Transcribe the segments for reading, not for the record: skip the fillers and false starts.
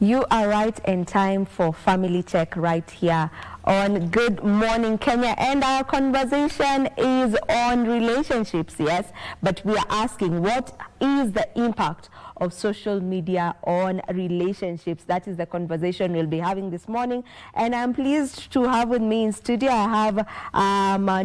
You are right in time for Family Check right here on Good Morning Kenya, and our conversation is on relationships, yes, but we are asking, what is the impact of social media on relationships? That is the conversation we'll be having this morning, and I'm pleased to have with me in studio, I have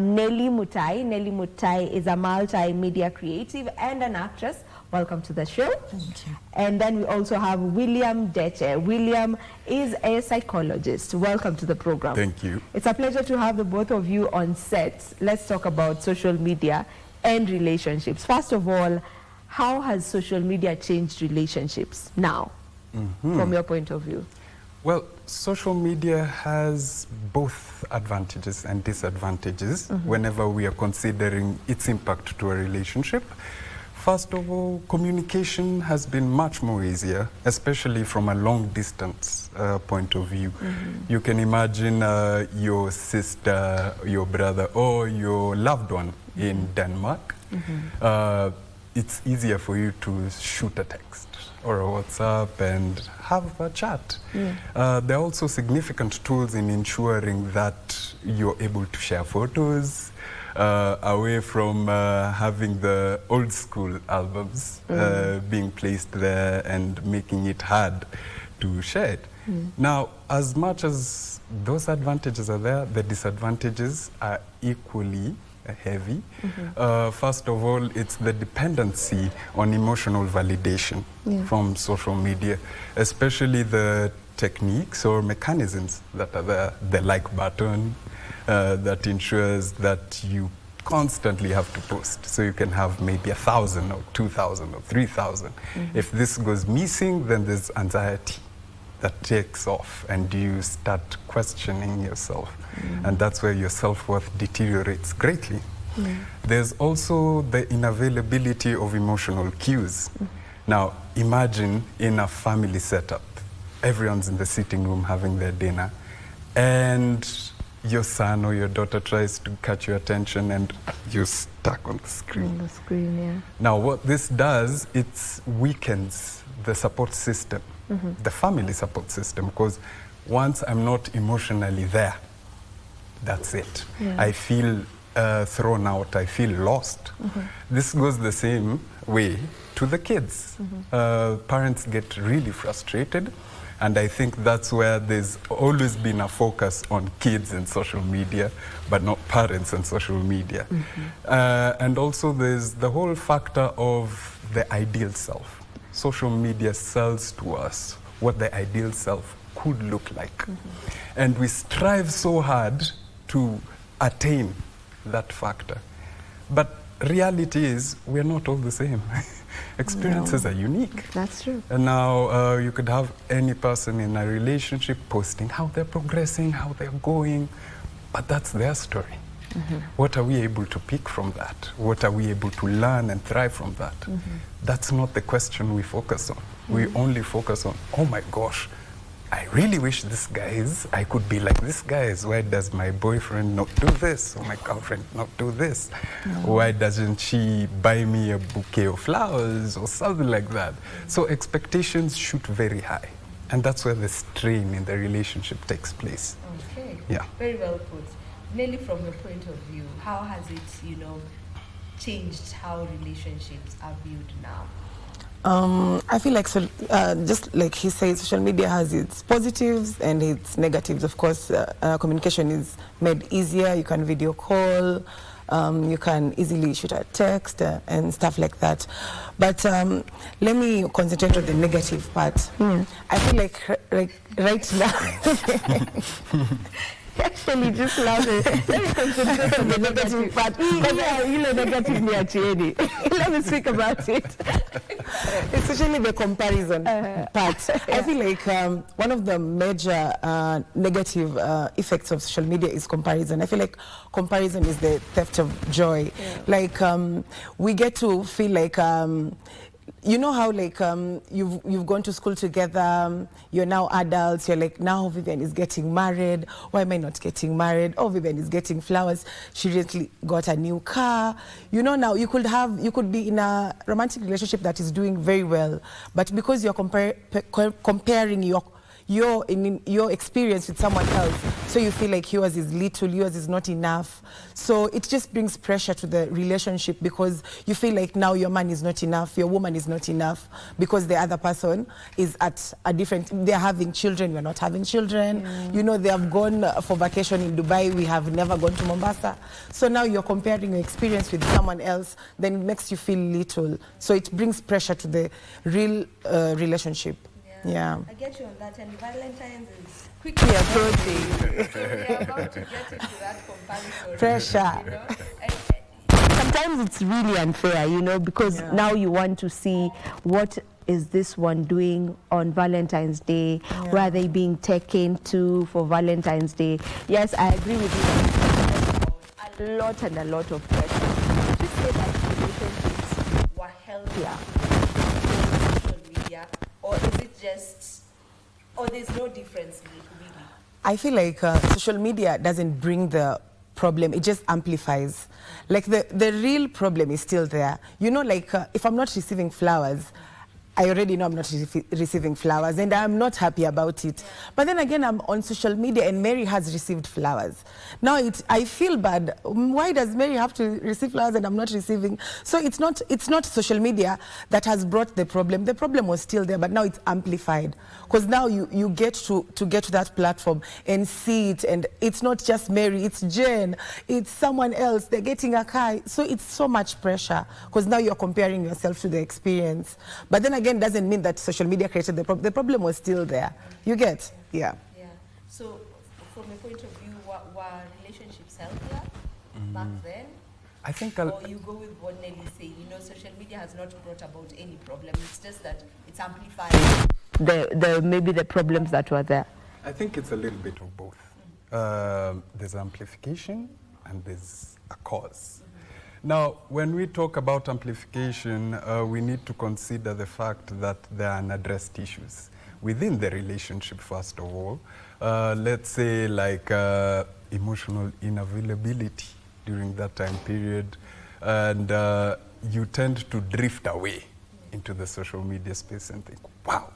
Nelly Mutai. Nelly Mutai is a multimedia creative and an actress. Welcome to the show. Thank you. And then we also have William Deche. William is a psychologist. Welcome to the program. Thank you. It's a pleasure to have the both of you on set. Let's talk about social media and relationships. First of all, how has social media changed relationships now, from your point of view? Well, social media has both advantages and disadvantages whenever we are considering its impact to a relationship. First of all, communication has been much more easier, especially from a long distance point of view. You can imagine your sister, your brother, or your loved one in Denmark. It's easier for you to shoot a text or a WhatsApp and have a chat. There are also significant tools in ensuring that you're able to share photos, away from having the old school albums being placed there and making it hard to share it. Now, as much as those advantages are there, the disadvantages are equally heavy. First of all, it's the dependency on emotional validation from social media, especially the techniques or mechanisms that are there, the like button, that ensures that you constantly have to post. So you can have maybe 1,000 or 2,000 or 3,000. If this goes missing, then there's anxiety that takes off and you start questioning yourself. And that's where your self-worth deteriorates greatly. There's also the unavailability of emotional cues. Now, imagine in a family setup, everyone's in the sitting room having their dinner, and your son or your daughter tries to catch your attention and you're stuck on the screen. On the screen, yeah. Now, what this does, it weakens the support system, the family support system, because once I'm not emotionally there, that's it. I feel thrown out, I feel lost. This goes the same way to the kids. Parents get really frustrated. And I think that's where there's always been a focus on kids and social media, but not parents and social media. And also there's the whole factor of the ideal self. Social media sells to us what the ideal self could look like. And we strive so hard to attain that factor. But reality is, we're not all the same. Experiences are unique. That's true. And now you could have any person in a relationship posting how they're progressing, how they're going, but that's their story. What are we able to pick from that? What are we able to learn and thrive from that? That's not the question we focus on. We only focus on, oh my gosh, I really wish I could be like this guy. Why does my boyfriend not do this? Or my girlfriend not do this? Why doesn't she buy me a bouquet of flowers or something like that? So expectations shoot very high. And that's where the strain in the relationship takes place. Okay. Yeah. Very well put. Nelly, from your point of view, how has it, changed how relationships are viewed now? I feel like, just like he said, social media has its positives and its negatives. Of course, communication is made easier. You can video call, you can easily shoot a text and stuff like that. But let me concentrate on the negative part. I feel like right now... Actually, just love it. Let me concentrate on the negative part. Let me speak about it. Especially the comparison part. I feel like one of the major negative effects of social media is comparison. I feel like comparison is the theft of joy. Like we get to feel like you know how like you've gone to school together, you're now adults, you're like, now Vivian is getting married, why am I not getting married? Oh, Vivian is getting flowers, she recently got a new car. You know, now you could be in a romantic relationship that is doing very well, but because you're comparing your experience with someone else, so you feel like yours is little, yours is not enough. So it just brings pressure to the relationship, because you feel like now your man is not enough, your woman is not enough, because the other person is at a different, they're having children, we're not having children. You know, they have gone for vacation in Dubai, we have never gone to Mombasa. So now you're comparing your experience with someone else, then it makes you feel little. So it brings pressure to the real relationship. Yeah. I get you on that, and Valentine's is quickly approaching. So we are about to get into that comparison. Pressure. You know? And sometimes it's really unfair, you know, because now you want to see what is this one doing on Valentine's Day, where are they being taken to for Valentine's Day. Yes, I agree with you. A lot and a lot of pressure. Would you say that relationships were healthier on social media? Or is it just, or there's no difference really? I feel like social media doesn't bring the problem, it just amplifies. Like the real problem is still there. You know, like if I'm not receiving flowers, I already know I'm not receiving flowers, and I'm not happy about it. But then again, I'm on social media and Mary has received flowers. Now I feel bad. Why does Mary have to receive flowers and I'm not receiving? So it's not social media that has brought the problem. The problem was still there, but now it's amplified. Because now you get to get to that platform and see it, and it's not just Mary, it's Jen, it's someone else, they're getting a car. So it's so much pressure, because now you're comparing yourself to the experience. But then again, doesn't mean that social media created the problem. The problem was still there. You get? Yeah. Yeah. So, from a point of view, were relationships healthier back then? I think or you go with what Nelly say, you know, social media has not brought about any problem. It's just that it's amplified maybe the problems that were there. I think it's a little bit of both. There's amplification and there's a cause. Now, when we talk about amplification, we need to consider the fact that there are unaddressed issues within the relationship, first of all. Let's say like emotional unavailability during that time period, and you tend to drift away into the social media space and think, wow,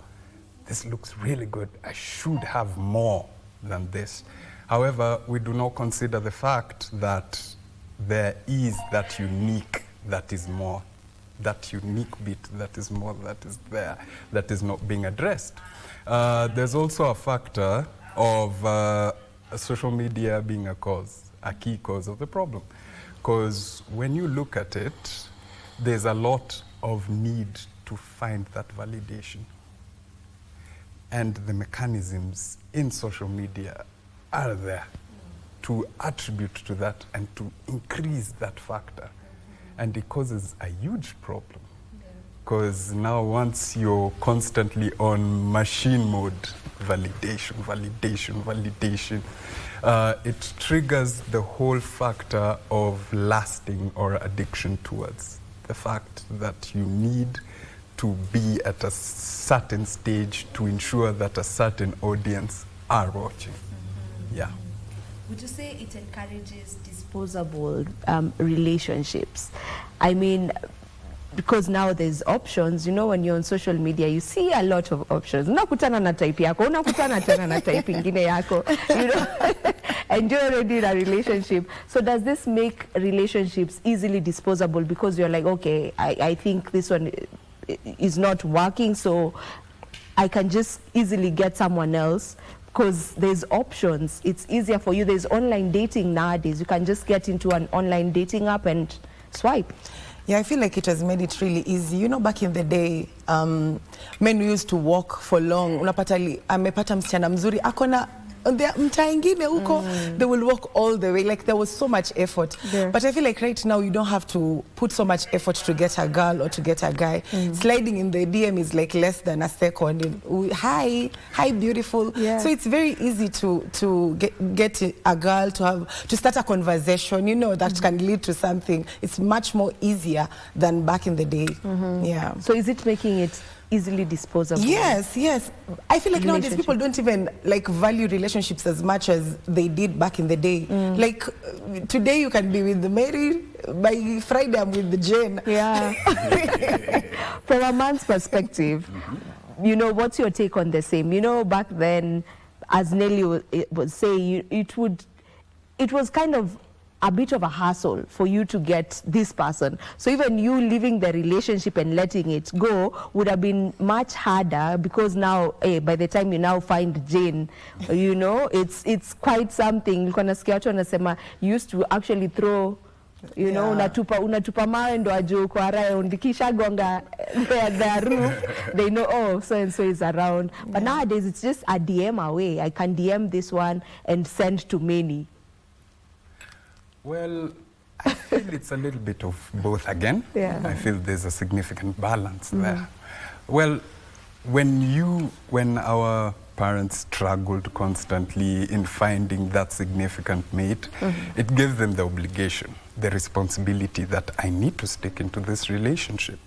this looks really good, I should have more than this. However, we do not consider the fact that there is that unique that is more, that unique bit that is more, that is there, that is not being addressed. There's also a factor of social media being a cause, a key cause of the problem. Because when you look at it, there's a lot of need to find that validation. And the mechanisms in social media are there to attribute to that and to increase that factor. And it causes a huge problem. Because now once you're constantly on machine mode, validation, validation, validation, it triggers the whole factor of lasting or addiction towards the fact that you need to be at a certain stage to ensure that a certain audience are watching. Yeah. Would you say it encourages disposable relationships? I mean, because now there's options, you know, when you're on social media, you see a lot of options. Unakutana na type yako, unakutana tena na type ingine yako, you know, and you're already in a relationship. So does this make relationships easily disposable because you're like, okay, I think this one is not working, so I can just easily get someone else because there's options. It's easier for you. There's online dating nowadays. You can just get into an online dating app and swipe. Yeah, I feel like it has made it really easy. You know, back in the day, men used to walk for long. Unapata amepata msichana mzuri, akona on their mtaa ingine huko, they will walk all the way. Like there was so much effort. Yeah. But I feel like right now you don't have to put so much effort to get a girl or to get a guy. Sliding in the DM is like less than a second. Hi, beautiful. Yeah. So it's very easy to get a girl to start a conversation, you know, that can lead to something. It's much more easier than back in the day. Yeah. So is it making it easily disposable? Yes. I feel like nowadays people don't even like value relationships as much as they did back in the day. Like today you can be with Mary, by Friday I'm with the Jane. Yeah. From a man's perspective, you know, what's your take on the same? You know, back then, as Nelly was saying, it was kind of a bit of a hassle for you to get this person. So even you leaving the relationship and letting it go would have been much harder, because now, by the time you now find Jane, you know, it's quite something. You used to actually throw, you know, unatupa mawe ndo ajue uko around, kisha gonga their roof, they know, oh, so and so is around. But nowadays it's just a DM away. I can DM this one and send to many. Well, I feel it's a little bit of both again. Yeah. I feel there's a significant balance there. Well, when our parents struggled constantly in finding that significant mate, it gave them the obligation, the responsibility that I need to stick into this relationship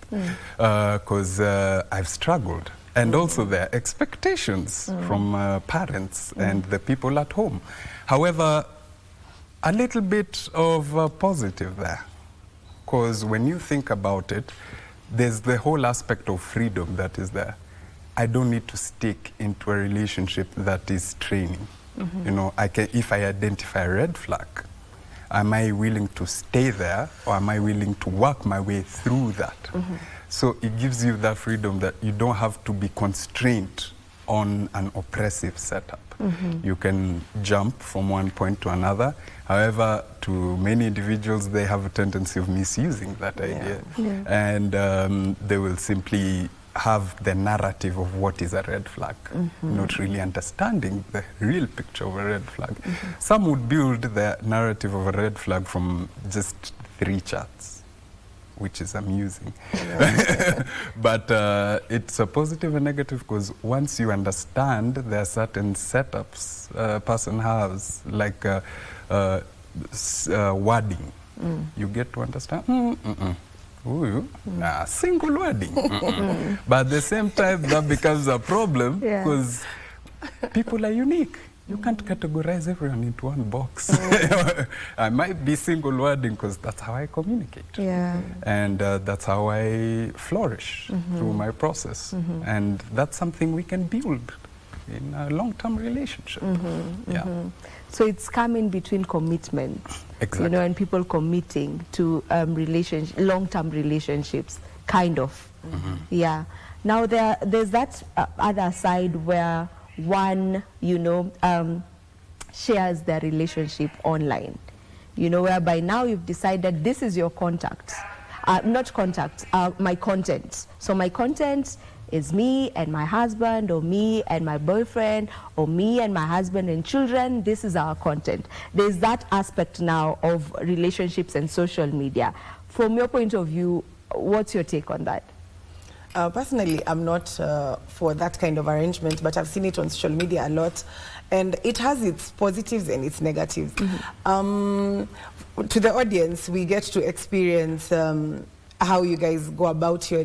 because I've struggled. And also their expectations from parents and the people at home. However, a little bit of positive there, because when you think about it, there's the whole aspect of freedom that is there. I don't need to stick into a relationship that is straining. You know, if I identify a red flag, am I willing to stay there, or am I willing to work my way through that? So it gives you that freedom that you don't have to be constrained on an oppressive setup. You can jump from one point to another. However, to many individuals, they have a tendency of misusing that idea. And they will simply have the narrative of what is a red flag, not really understanding the real picture of a red flag. Some would build the narrative of a red flag from just 3 charts, which is amusing. But it's a positive and negative, because once you understand there are certain setups a person has, like wording, you get to understand, single wording. But at the same time, that becomes a problem, because people are unique. You can't categorize everyone into one box. I might be single wording because that's how I communicate. And that's how I flourish through my process. And that's something we can build in a long-term relationship. So it's coming between commitment, you know, and people committing to long-term relationships, kind of. Yeah. Now there's that other side where one, you know, shares their relationship online, you know, whereby now you've decided this is your contact, not contact, my content. So my content is me and my husband, or me and my boyfriend, or me and my husband and children. This is our content. There's that aspect now of relationships and social media. From your point of view, what's your take on that? Personally, I'm not for that kind of arrangement, but I've seen it on social media a lot, and it has its positives and its negatives. To the audience, we get to experience how you guys go about your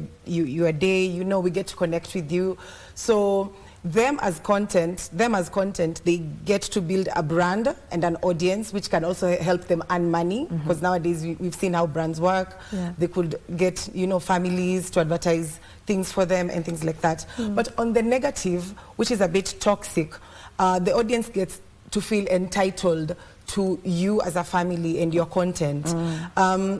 day. You know, we get to connect with you. So them as content, they get to build a brand and an audience, which can also help them earn money, because nowadays we've seen how brands work. They could get, you know, families to advertise things for them and things like that. But on the negative, which is a bit toxic, the audience gets to feel entitled to you as a family and your content.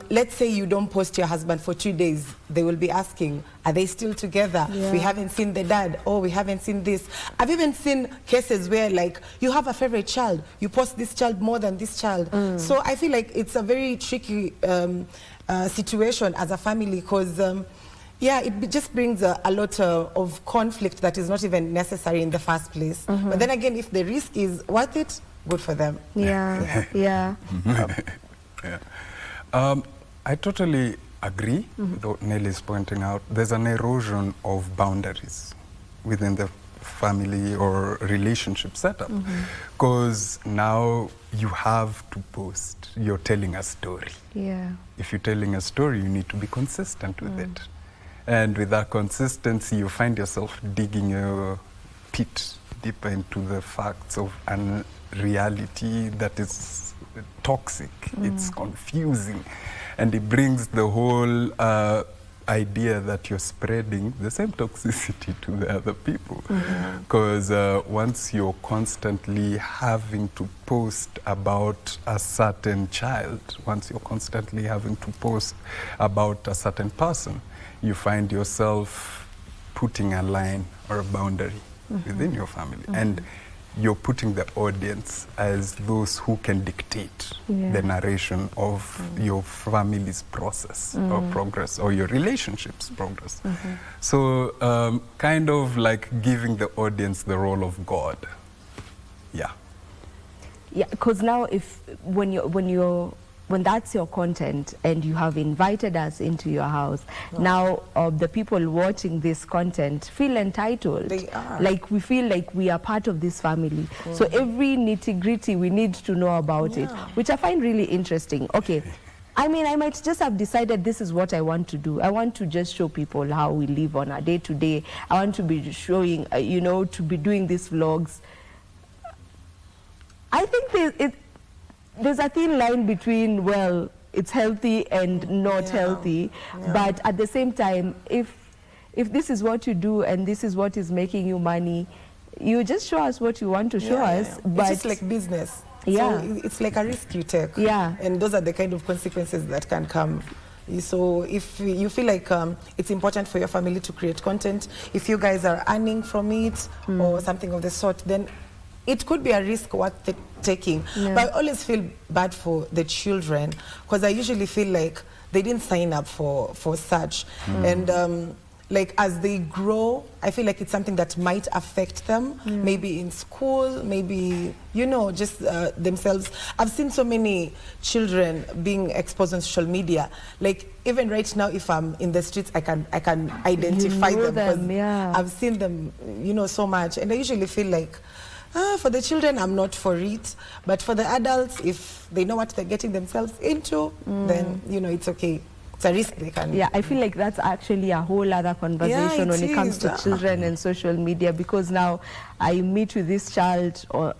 Let's say you don't post your husband for 2 days. They will be asking, are they still together? We haven't seen the dad. Oh, we haven't seen this. I've even seen cases where, like, you have a favorite child. You post this child more than this child. So I feel like it's a very tricky situation as a family, because Yeah, just brings a lot of conflict that is not even necessary in the first place. But then again, if the risk is worth it, good for them. Yeah, yeah. Yeah. I totally agree with what Nelly is pointing out. There's an erosion of boundaries within the family or relationship setup, because now you have to post. You're telling a story. Yeah. If you're telling a story, you need to be consistent with it. And with that consistency, you find yourself digging a pit deeper into the facts of a reality that is toxic. It's confusing. And it brings the whole idea that you're spreading the same toxicity to the other people. Because once you're constantly having to post about a certain child, once you're constantly having to post about a certain person, you find yourself putting a line or a boundary within your family. And you're putting the audience as those who can dictate the narration of your family's process or progress, or your relationship's progress. So kind of like giving the audience the role of God. Yeah. Yeah, because now when that's your content and you have invited us into your house, now the people watching this content feel entitled. They are. Like we feel like we are part of this family. So every nitty-gritty we need to know about it, which I find really interesting. Okay. I mean, I might just have decided this is what I want to do. I want to just show people how we live on a day-to-day. I want to be showing, you know, to be doing these vlogs. I think there's a thin line between, well, it's healthy and not healthy, but at the same time, if this is what you do and this is what is making you money, you just show us what you want to show us. But it's just like business. Yeah. So it's like a risk you take. Yeah. And those are the kind of consequences that can come. So if you feel like it's important for your family to create content, if you guys are earning from it or something of the sort, then it could be a risk worth taking. But I always feel bad for the children, because I usually feel like they didn't sign up for such. And like as they grow, I feel like it's something that might affect them, maybe in school, maybe, you know, just themselves. I've seen so many children being exposed on social media. Like even right now, if I'm in the streets, I can identify them, because I've seen them, you know, so much. And I usually feel like, for the children, I'm not for it. But for the adults, if they know what they're getting themselves into, then, you know, it's okay. It's a risk they can... Yeah, I feel like that's actually a whole other conversation when it comes to children and social media, because now I meet with this child or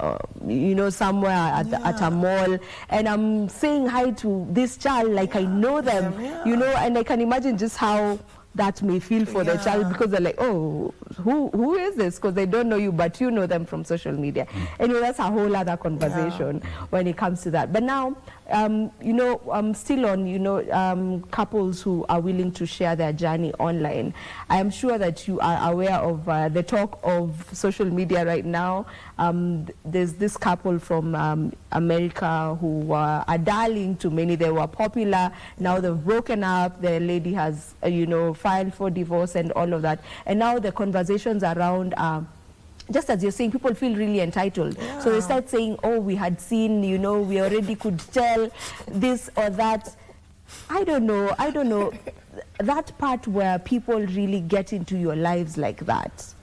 you know, somewhere at a mall, and I'm saying hi to this child like I know them, you know, and I can imagine just how that may feel for the child, because they're like, oh, who is this? Because they don't know you, but you know them from social media. Anyway, that's a whole other conversation when it comes to that. But now, you know, I'm still on, you know, couples who are willing to share their journey online. I am sure that you are aware of the talk of social media right now. There's this couple from America who are darling to many. They were popular. Now they've broken up. The lady has, you know, filed for divorce and all of that. And now the conversations around just as you're saying, people feel really entitled. So they start saying, oh, we had seen, you know, we already could tell this or that. I don't know. That part where people really get into your lives like that,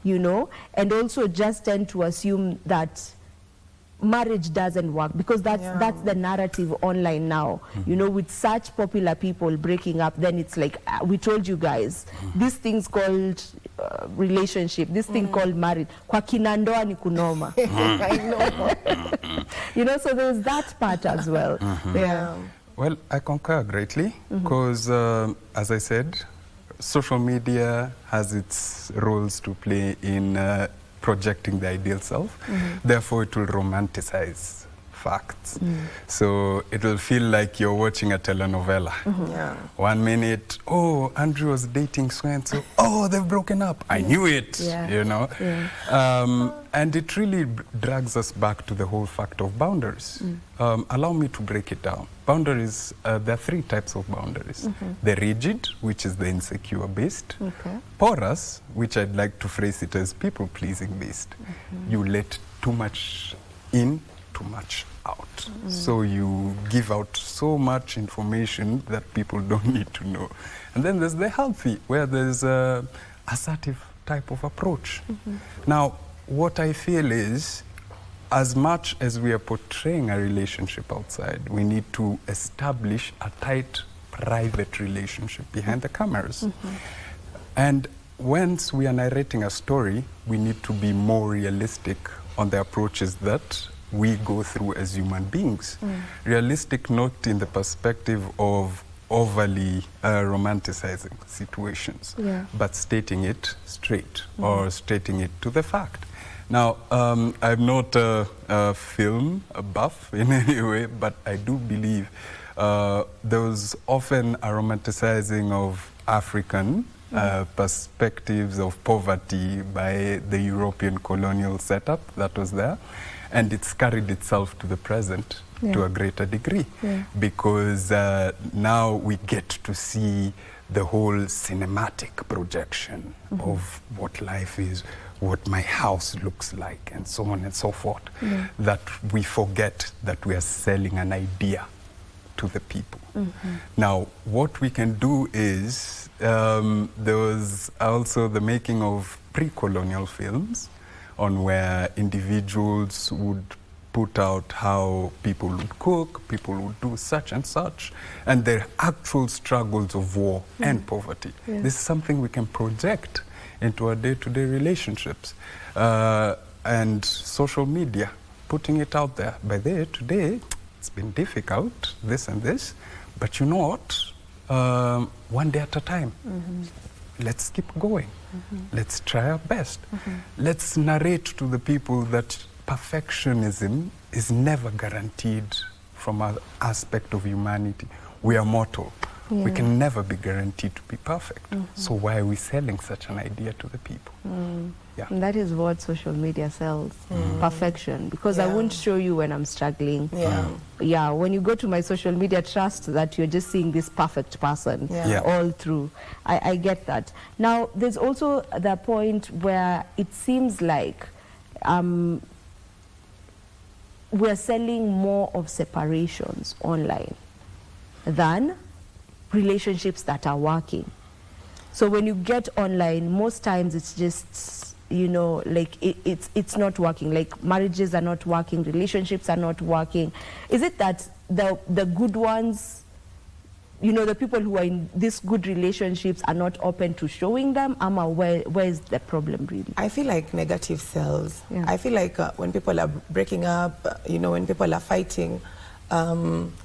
you know, and also just tend to assume that marriage doesn't work, because that's the narrative online now. You know, with such popular people breaking up, then it's like, we told you guys, this thing's called relationship, this thing called marriage. Kwa kina ndoa ni kunoma. I know. You know, so there's that part as well. Well, I concur greatly, because as I said, social media has its roles to play in projecting the ideal self. Therefore, it will romanticize facts. So it will feel like you're watching a telenovela. Yeah. 1 minute, oh, Andrew was dating so-and-so. Oh, they've broken up. I knew it, you know. And it really drags us back to the whole fact of boundaries. Allow me to break it down. Boundaries, there are 3 types of boundaries. The rigid, which is the insecure based. Porous, which I'd like to phrase it as people-pleasing based. You let too much in, too much out. So you give out so much information that people don't need to know. And then there's the healthy, where there's a assertive type of approach. Now, what I feel is, as much as we are portraying a relationship outside, we need to establish a tight, private relationship behind the cameras. And once we are narrating a story, we need to be more realistic on the approaches that we go through as human beings. Realistic not in the perspective of overly romanticizing situations, but stating it straight or stating it to the fact. Now, I'm not a film buff in any way, but I do believe there was often a romanticizing of African perspectives of poverty by the European colonial setup that was there, and it's carried itself to the present to a greater degree, because now we get to see the whole cinematic projection of what life is, what my house looks like, and so on and so forth, that we forget that we are selling an idea to the people. Now, what we can do is, there was also the making of pre-colonial films on where individuals would put out how people would cook, people would do such and such, and the actual struggles of war and poverty. This is something we can project into our day-to-day relationships. And social media, putting it out there. By there, today, it's been difficult, this and this, but you know what? One day at a time. Let's keep going. Let's try our best. Let's narrate to the people that perfectionism is never guaranteed from an aspect of humanity. We are mortal. We can never be guaranteed to be perfect. So why are we selling such an idea to the people? And that is what social media sells, perfection. Because I won't show you when I'm struggling. When you go to my social media, trust that you're just seeing this perfect person all through. I get that. Now, there's also the point where it seems like we're selling more of separations online than relationships that are working. So when you get online, most times it's just, you know, like it's not working. Like marriages are not working, relationships are not working. Is it that the good ones, you know, the people who are in these good relationships are not open to showing them? Where is the problem really? I feel like negative sells. I feel like when people are breaking up, you know, when people are fighting,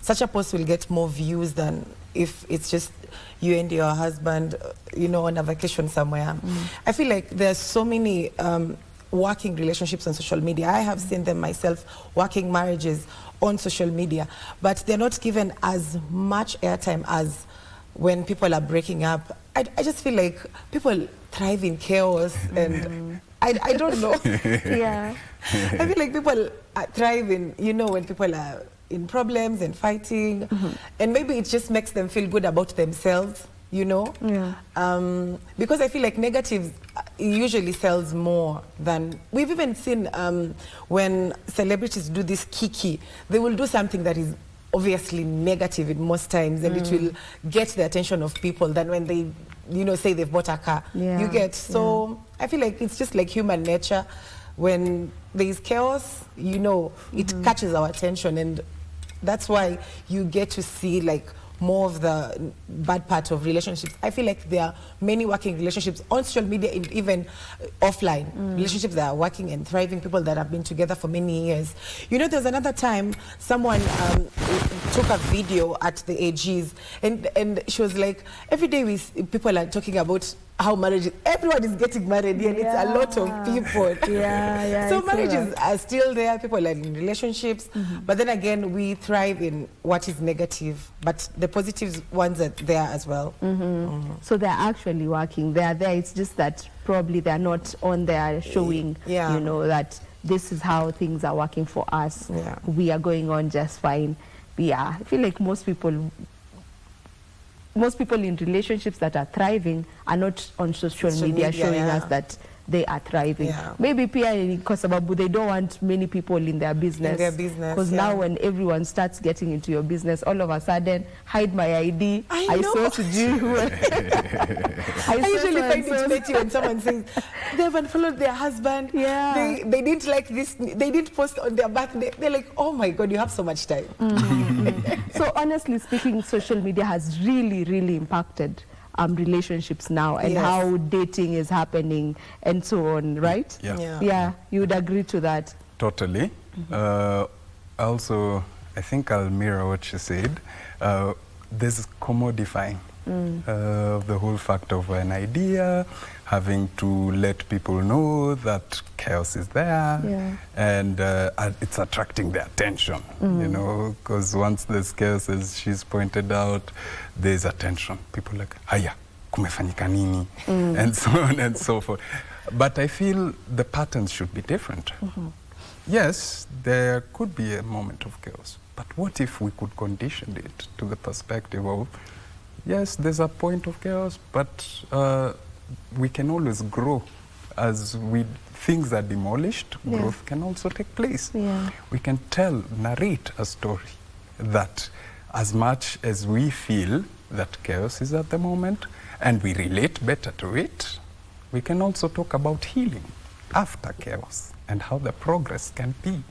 such a post will get more views than if it's just you and your husband, you know, on a vacation somewhere. I feel like there's so many working relationships on social media. I have seen them myself, working marriages on social media, but they're not given as much airtime as when people are breaking up. I just feel like people thrive in chaos, and I don't know. I feel like people thrive in, you know, when people are in problems and fighting, and maybe it just makes them feel good about themselves, you know. Because I feel like negative usually sells more than, we've even seen when celebrities do this kiki, they will do something that is obviously negative in most times, and it will get the attention of people than when they, you know, say they've bought a car. You get, so I feel like it's just like human nature. When there is chaos, you know, it catches our attention, and that's why you get to see like more of the bad part of relationships. I feel like there are many working relationships on social media and even offline, relationships that are working and thriving, people that have been together for many years. You know, there's another time someone took a video at the AGs, and she was like, every day people are talking about how marriage, everyone is getting married here, and it's a lot of people. So marriages are still there, people are in relationships, but then again, we thrive in what is negative, but the positive ones are there as well. So they're actually working, they're there, it's just that probably they're not on there showing, you know, that this is how things are working for us. We are going on just fine. I feel like most people in relationships that are thriving are not on social media showing us that they are thriving. Maybe pia kwa sababu they don't want many people in their business. Because now when everyone starts getting into your business, all of a sudden, hide my ID. I saw to you. I usually find it petty when someone says they've unfollowed their husband. They didn't like this. They didn't post on their birthday. They're like, oh my God, you have so much time. So honestly speaking, social media has really impacted relationships now, and how dating is happening and so on, right? Yeah, you would agree to that? Totally. Also, I think I'll mirror what you said. There's commodifying the whole fact of an idea, having to let people know that chaos is there, and it's attracting their attention, you know, because once there's chaos, as she's pointed out, there's attention. People are like, haya, kumefanyika nini, and so on and so forth. But I feel the patterns should be different. Yes, there could be a moment of chaos, but what if we could condition it to the perspective of, yes, there's a point of chaos, but we can always grow. As things are demolished, growth can also take place. We can narrate a story that as much as we feel that chaos is at the moment, and we relate better to it, we can also talk about healing after chaos and how the progress can be.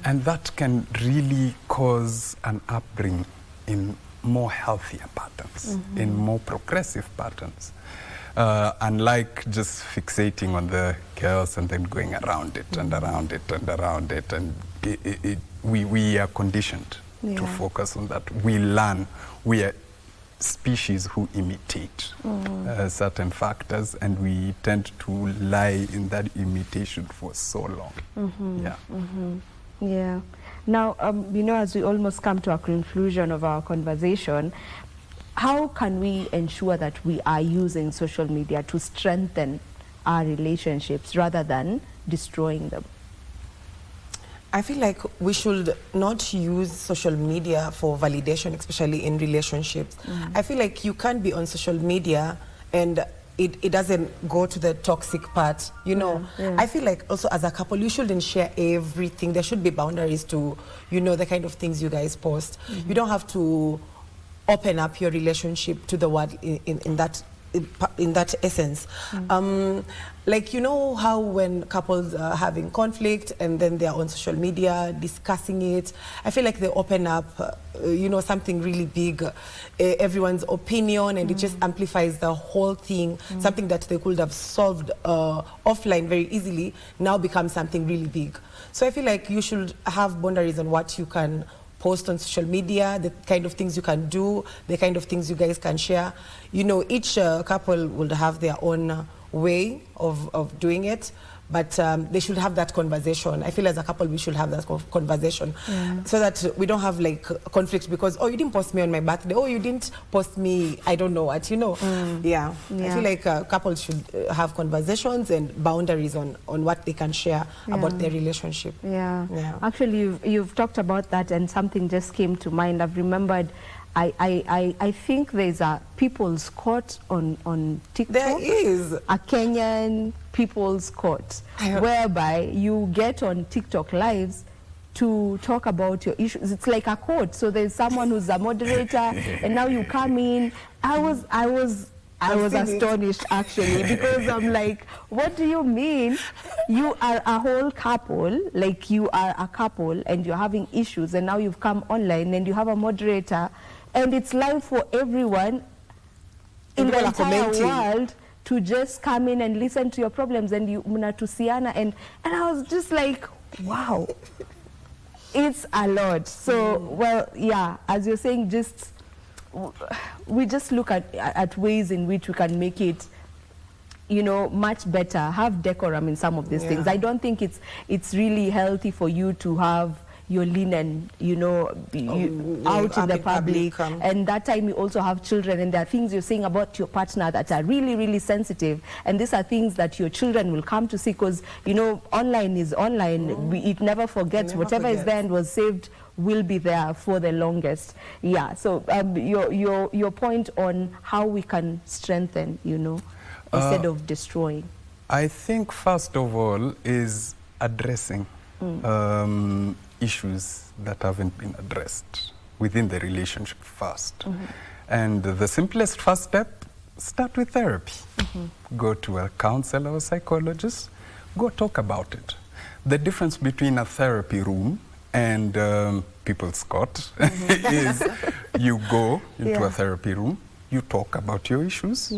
And that can really cause an upbringing in more healthier patterns, in more progressive patterns. Unlike just fixating on the chaos and then going around it and around it and around it, and we are conditioned to focus on that. We learn, we are species who imitate certain factors, and we tend to lie in that imitation for so long. Yeah. Now, you know, as we almost come to a conclusion of our conversation, how can we ensure that we are using social media to strengthen our relationships rather than destroying them? I feel like we should not use social media for validation, especially in relationships. I feel like you can't be on social media and it doesn't go to the toxic part, you know. I feel like also as a couple, you shouldn't share everything. There should be boundaries to, you know, the kind of things you guys post. You don't have to open up your relationship to the world in that essence. Like, you know how when couples are having conflict and then they're on social media discussing it, I feel like they open up, you know, something really big, everyone's opinion, and it just amplifies the whole thing. Something that they could have solved offline very easily now becomes something really big. So I feel like you should have boundaries on what you can post on social media, the kind of things you can do, the kind of things you guys can share. You know, each couple will have their own way of doing it, but they should have that conversation. I feel as a couple we should have that conversation, so that we don't have like conflict because, oh, you didn't post me on my birthday, oh, you didn't post me, I don't know what, you know. I feel like couples should have conversations and boundaries on what they can share about their relationship. Actually, you've talked about that, and something just came to mind. I've remembered, I think there's a people's court on TikTok. There is a Kenyan people's court whereby you get on TikTok lives to talk about your issues. It's like a court. So there's someone who's a moderator, and now you come in. I was astonished actually, because I'm like, what do you mean? You are a whole couple, like you are a couple and you're having issues, and now you've come online and you have a moderator, and it's live for everyone in the entire world to just come in and listen to your problems, and you mnatusiana, and I was just like, wow, it's a lot. So well, yeah, as you're saying, we just look at ways in which we can make it you know, much better, have decorum in some of these things. I don't think it's really healthy for you to have your linen, you know, out in the public. And that time you also have children, and there are things you're saying about your partner that are really, really sensitive. And these are things that your children will come to see, because, you know, online is online. It never forgets. Whatever is there and was saved will be there for the longest. Yeah, so your point on how we can strengthen, you know, instead of destroying. I think first of all is addressing issues that haven't been addressed within the relationship first. And the simplest first step, start with therapy. Go to a counselor or psychologist, go talk about it. The difference between a therapy room and people's court is you go into a therapy room, you talk about your issues,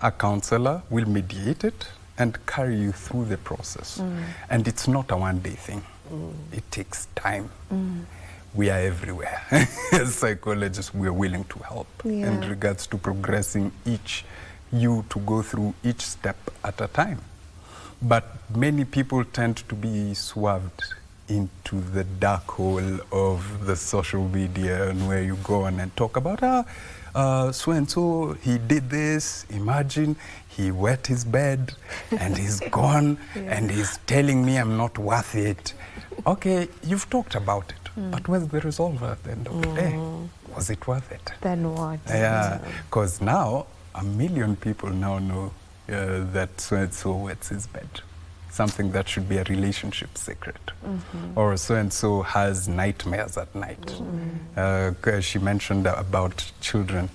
a counselor will mediate it and carry you through the process. And it's not a one-day thing. It takes time. We are everywhere. As psychologists, we are willing to help in regards to progressing you to go through each step at a time. But many people tend to be swerved into the dark hole of the social media, and where you go on and talk about, so-and-so, he did this, imagine, he wet his bed, and he's gone, and he's telling me I'm not worth it. Okay, you've talked about it, but where's the resolve at the end of the day? Was it worth it? Then what? Yeah, because now, 1 million people now know that so-and-so wets his bed. Something that should be a relationship secret. Or so-and-so has nightmares at night. She mentioned about children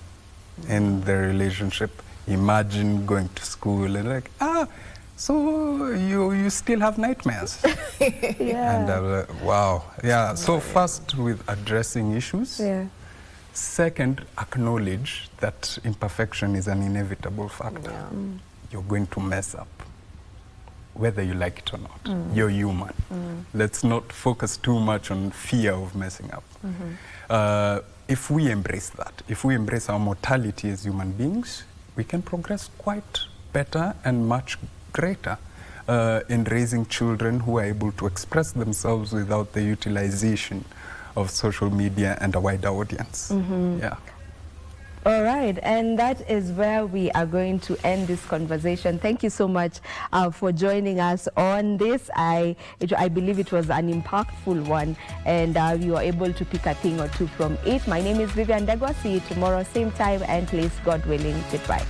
in their relationship. Imagine going to school and like, so you still have nightmares? And I was like, wow. Yeah, so first with addressing issues. Second, acknowledge that imperfection is an inevitable factor. You're going to mess up, whether you like it or not. You're human. Let's not focus too much on fear of messing up. If we embrace that, if we embrace our mortality as human beings, we can progress quite better and much greater in raising children who are able to express themselves without the utilization of social media and a wider audience. Yeah. All right, and that is where we are going to end this conversation. Thank you so much for joining us on this. I believe it was an impactful one, and you were able to pick a thing or two from it. My name is Vivian Dagwa. See you tomorrow, same time and place, God willing. Goodbye.